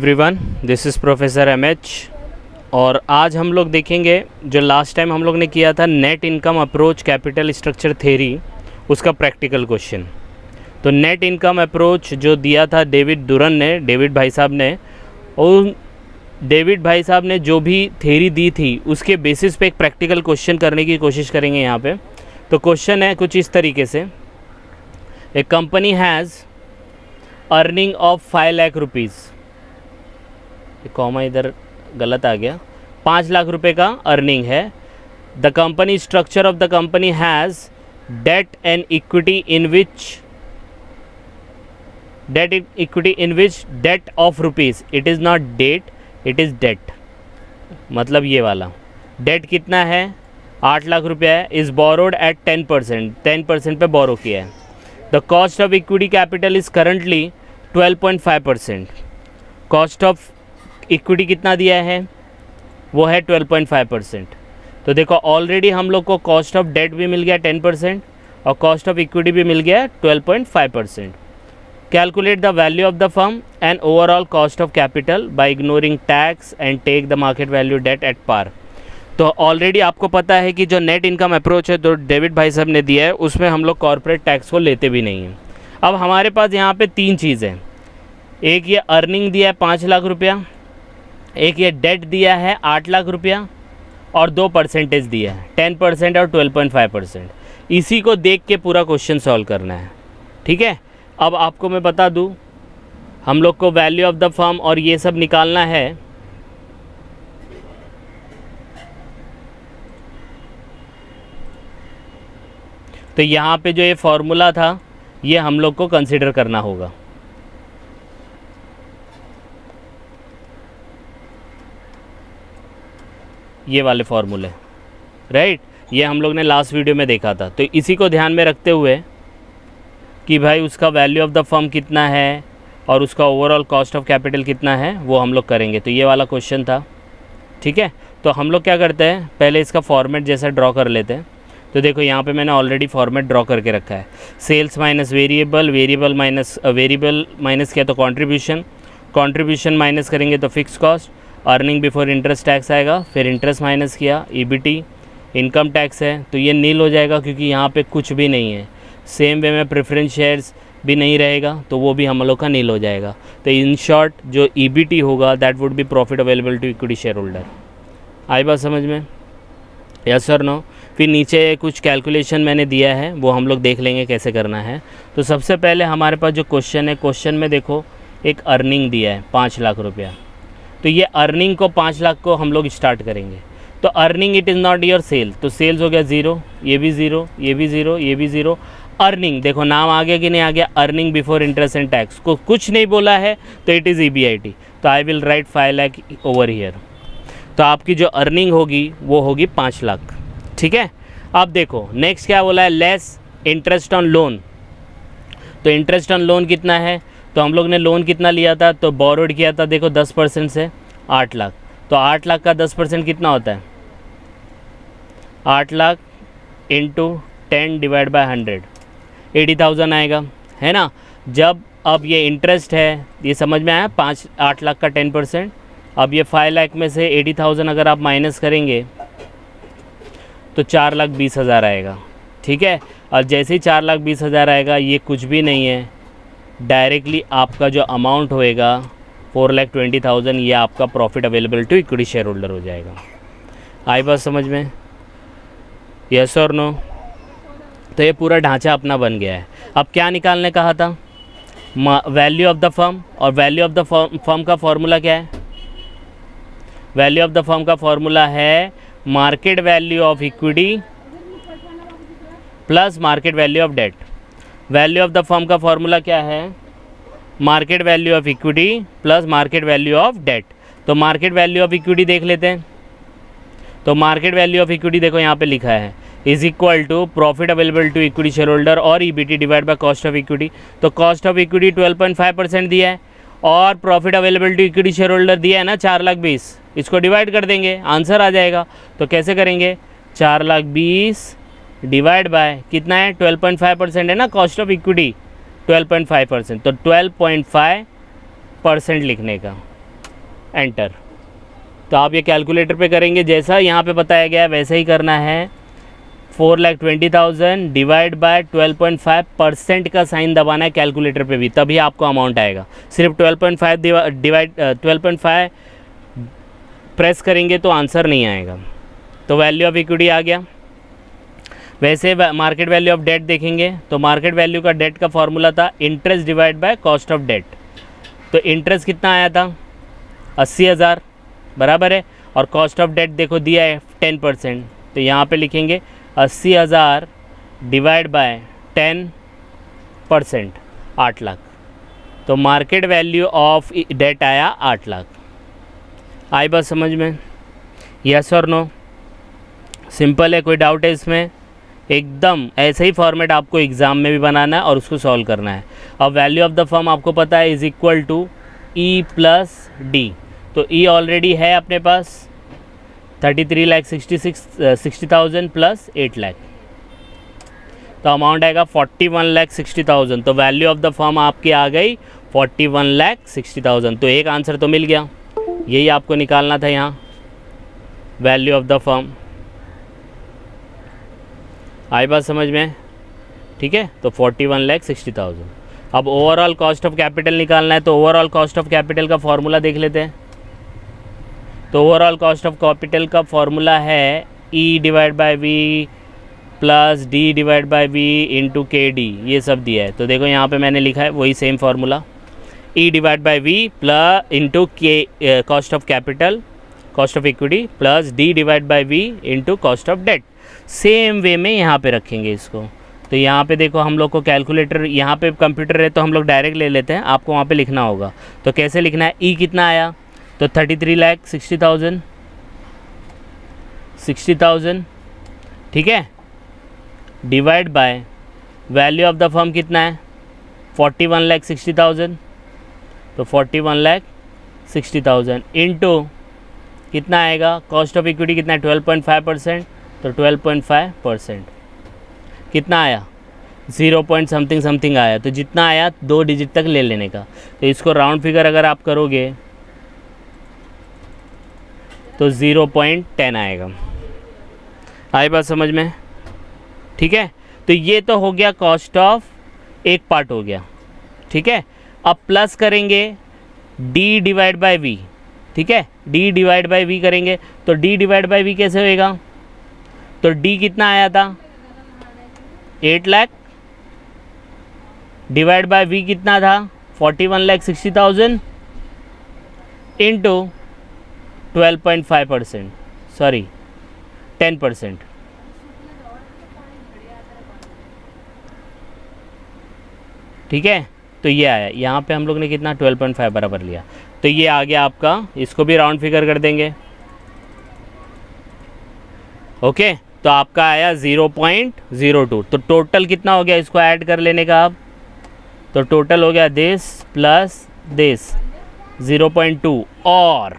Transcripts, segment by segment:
Everyone, this is professor MH और आज हम लोग देखेंगे जो लास्ट टाइम हम लोग ने किया था net income approach capital structure theory, उसका प्रैक्टिकल क्वेश्चन। तो नेट इनकम अप्रोच जो दिया था डेविड भाई साहब ने, और डेविड भाई साहब ने जो भी थ्योरी दी थी उसके बेसिस पे एक प्रैक्टिकल क्वेश्चन करने की कोशिश करेंगे यहाँ पे। तो क्वेश्चन है कुछ इस तरीके से, a company has earning of 5 lakh rupees, comma इधर गलत आ गया, 5 लाख रुपए का अर्निंग है। The company structure of the company has debt and equity in which debt of rupees, it is not debt, it is debt. मतलब ये वाला डेट कितना है, 8 लाख रुपया है, इज़ बोरोड एट 10% पे बोरो किया है। The cost of equity capital is currently 12.5%। Cost of equity कितना दिया है, वो है 12.5%। तो देखो ऑलरेडी हम लोग को कॉस्ट ऑफ डेट भी मिल गया 10% और कॉस्ट ऑफ इक्विटी भी मिल गया 12.5%। Calculate the value of the firm and overall cost of capital by ignoring tax and take the market value debt at par. तो ऑलरेडी आपको पता है कि जो नेट इनकम अप्रोच है जो डेविड भाई साहब ने दिया है उसमें हम लोग कॉर्पोरेट टैक्स को लेते भी नहीं हैं। अब हमारे पास यहाँ पे 3 चीज़ हैं, एक ये अर्निंग दिया है 5 लाख रुपया, एक ये डेट दिया है 8 लाख रुपया और 2% दिया है 10% और 12.5%। इसी को देख के पूरा क्वेश्चन सॉल्व करना है, ठीक है। अब आपको मैं बता दूं, हम लोग को वैल्यू ऑफ द फर्म और ये सब निकालना है। तो यहाँ पे जो ये फॉर्मूला था ये हम लोग को कंसिडर करना होगा। ये वाले फॉर्मूले, राइट, ये हम लोग ने लास्ट वीडियो में देखा था। तो इसी को ध्यान में रखते हुए कि भाई उसका वैल्यू ऑफ द फर्म कितना है और उसका ओवरऑल कॉस्ट ऑफ कैपिटल कितना है वो हम लोग करेंगे। तो ये वाला क्वेश्चन था, ठीक है। तो हम लोग क्या करते हैं, पहले इसका फॉर्मेट जैसा ड्रॉ कर लेते हैं। तो देखो यहाँ पे मैंने ऑलरेडी फॉर्मेट ड्रॉ करके रखा है। Sales minus variable, variable minus क्या, तो कॉन्ट्रीब्यूशन माइनस करेंगे तो fix cost, earning before interest tax आएगा, फिर इंटरेस्ट माइनस किया, ईबीटी, इनकम टैक्स है तो ये नील हो जाएगा क्योंकि यहाँ पे कुछ भी नहीं है। सेम वे में प्रेफरेंस शेयर्स भी नहीं रहेगा तो वो भी हम लोग का नील हो जाएगा। तो इन शॉर्ट जो ईबीटी होगा that would be profit available to equity share holder. आई बात समझ में, यस और नो। फिर नीचे कुछ कैलकुलेशन मैंने दिया है वो हम लोग देख लेंगे कैसे करना है। तो सबसे पहले हमारे पास जो क्वेश्चन है, क्वेश्चन में देखो एक अर्निंग दिया है 5 लाख रुपया। तो ये अर्निंग को 5 लाख को हम लोग स्टार्ट करेंगे। तो earning it is not your sale, तो सेल्स हो गया 0, ये भी 0, ये भी 0, ये भी 0। अर्निंग देखो नाम आ गया कि नहीं आ गया, earning before interest and tax, को कुछ नहीं बोला है तो इट इज़ EBIT। तो I will write 5 lakh over here. तो आपकी जो अर्निंग होगी वो होगी 5 लाख, ठीक है। अब देखो नेक्स्ट क्या बोला है, लेस इंटरेस्ट ऑन लोन। तो इंटरेस्ट ऑन लोन कितना है, तो हम लोग ने लोन कितना लिया था, तो बोरोड किया था देखो 10% से 8 लाख। तो 8 लाख का 10% कितना होता है, 8 लाख इंटू 10 डिवाइड बाय 100, 80,000 आएगा, है ना। जब अब ये इंटरेस्ट है, ये समझ में आया, 8 लाख का 10%। अब ये 5 लाख में से 80,000 अगर आप माइनस करेंगे तो 4,20,000 आएगा, ठीक है। और जैसे ही 4,20,000 आएगा, ये कुछ भी नहीं है, डायरेक्टली आपका जो अमाउंट होएगा 4,20,000, ये आपका profit available to equity share holder हो जाएगा। आई बात समझ में, यस और नो। तो ये पूरा ढांचा अपना बन गया है। अब क्या निकालने कहा था, वैल्यू ऑफ द फर्म, और वैल्यू ऑफ द फर्म का फॉर्मूला क्या है, वैल्यू ऑफ द फर्म का फॉर्मूला है market value of equity plus market value of debt. Value of the firm का फॉर्मूला क्या है, market value of equity plus market value of debt. तो market value of equity देख लेते हैं। तो मार्केट वैल्यू ऑफ इक्विटी देखो यहाँ पे लिखा है is equal to profit available to equity share holder और EBT divide by cost of equity. तो कॉस्ट ऑफ इक्विटी 12.5% दिया है और profit available to equity share holder दिया है ना 4,20,000, इसको डिवाइड कर देंगे, आंसर आ जाएगा। तो कैसे करेंगे, 4,20,000 डिवाइड बाय कितना है, 12.5% है ना कॉस्ट ऑफ इक्विटी, 12.5%। तो 12.5% लिखने का, एंटर। तो आप ये कैलकुलेटर पे करेंगे, जैसा यहाँ पे बताया गया है वैसे ही करना है। 4,20,000 डिवाइड बाय 12.5% का साइन दबाना है कैलकुलेटर पे भी, तभी आपको अमाउंट आएगा। सिर्फ 12.5 डिवाइड 12.5 प्रेस करेंगे तो आंसर नहीं आएगा। तो वैल्यू ऑफ इक्विटी आ गया। वैसे मार्केट वैल्यू ऑफ डेट देखेंगे तो मार्केट वैल्यू का डेट का फॉर्मूला था interest divide by cost of debt. तो इंटरेस्ट कितना आया था 80,000 बराबर है, और कॉस्ट ऑफ डेट देखो दिया है 10%, तो यहाँ पे लिखेंगे 80,000 डिवाइड बाय 10%, 8 लाख। तो मार्केट वैल्यू ऑफ डेट आया 8 लाख। आई बात समझ में? यस और नो? सिंपल है, कोई डाउट है इसमें? एकदम ऐसे ही फॉर्मेट आपको एग्ज़ाम में भी बनाना है और उसको सॉल्व करना है। अब वैल्यू ऑफ द फर्म आपको पता है is equal to E plus D. तो ई ऑलरेडी है अपने पास 33,60,000 प्लस 8 लाख, तो अमाउंट आएगा 41,60,000। तो वैल्यू ऑफ द फर्म आपकी आ गई 41,60,000। तो एक आंसर तो मिल गया, यही आपको निकालना था यहाँ वैल्यू ऑफ द फर्म। आई बात समझ में? ठीक है, तो 41,60,000। अब ओवरऑल कॉस्ट ऑफ कैपिटल निकालना है, तो ओवरऑल कॉस्ट ऑफ कैपिटल का फॉर्मूला देख लेते हैं। तो ओवरऑल कॉस्ट ऑफ कैपिटल का फॉर्मूला है E divide by V plus D divide by V into K D, ये सब दिया है। तो देखो यहाँ पे मैंने लिखा है वही same formula, E divide by V plus into के cost of capital cost of equity plus D divide by V into cost of debt. Same way में यहाँ पे रखेंगे इसको। तो यहाँ पे देखो हम लोग को कैलकुलेटर, यहाँ पे कंप्यूटर है तो हम लोग डायरेक्ट ले लेते हैं, आपको वहाँ पे लिखना होगा। तो कैसे लिखना है? ई कितना आया? तो 33,60,000 ठीक है, divide by value of the firm कितना है 41,60,000। तो 41,60,000 इंटू कितना आएगा, कॉस्ट ऑफ इक्विटी कितना है 12.5%, तो 12.5% कितना आया 0 पॉइंट समथिंग आया। तो जितना आया 2 डिजिट तक ले लेने का। तो इसको राउंड फिगर अगर आप करोगे तो 0.10 आएगा। आई बात समझ में? ठीक है, तो ये तो हो गया कॉस्ट ऑफ, एक पार्ट हो गया। ठीक है, अब प्लस करेंगे d डिवाइड बाय v। ठीक है, d डिवाइड बाय v करेंगे तो d डिवाइड बाय v कैसे होएगा? तो d कितना आया था 8 लाख डिवाइड बाय v कितना था 41,60,000 इंटू 12.5%, सॉरी 10%। ठीक है, तो ये आया, यहाँ पे हम लोग ने कितना 12.5 बराबर लिया। तो ये आ गया आपका, इसको भी राउंड फिगर कर देंगे। ओके, तो आपका आया 0.02। तो टोटल कितना हो गया, इसको ऐड कर लेने का अब। तो टोटल हो गया दिस प्लस दिस 0.2, और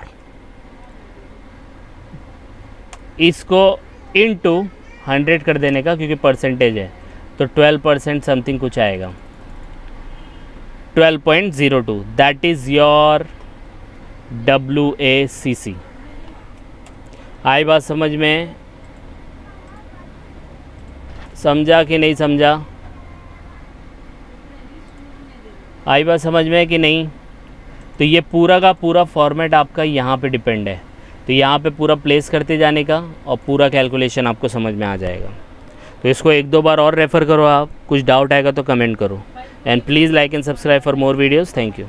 इसको इनटू 100 कर देने का, क्योंकि परसेंटेज है। तो 12% समथिंग कुछ आएगा, 12.02। That is your WACC। आई बात समझ में? समझा कि नहीं समझा? आई बात समझ में कि नहीं? तो ये पूरा का पूरा फॉर्मेट आपका यहाँ पे डिपेंड है। तो यहाँ पे पूरा प्लेस करते जाने का और पूरा कैलकुलेशन आपको समझ में आ जाएगा। तो इसको 1-2 बार और रेफ़र करो आप, कुछ डाउट आएगा तो कमेंट करो। And please like and subscribe for more videos. Thank you.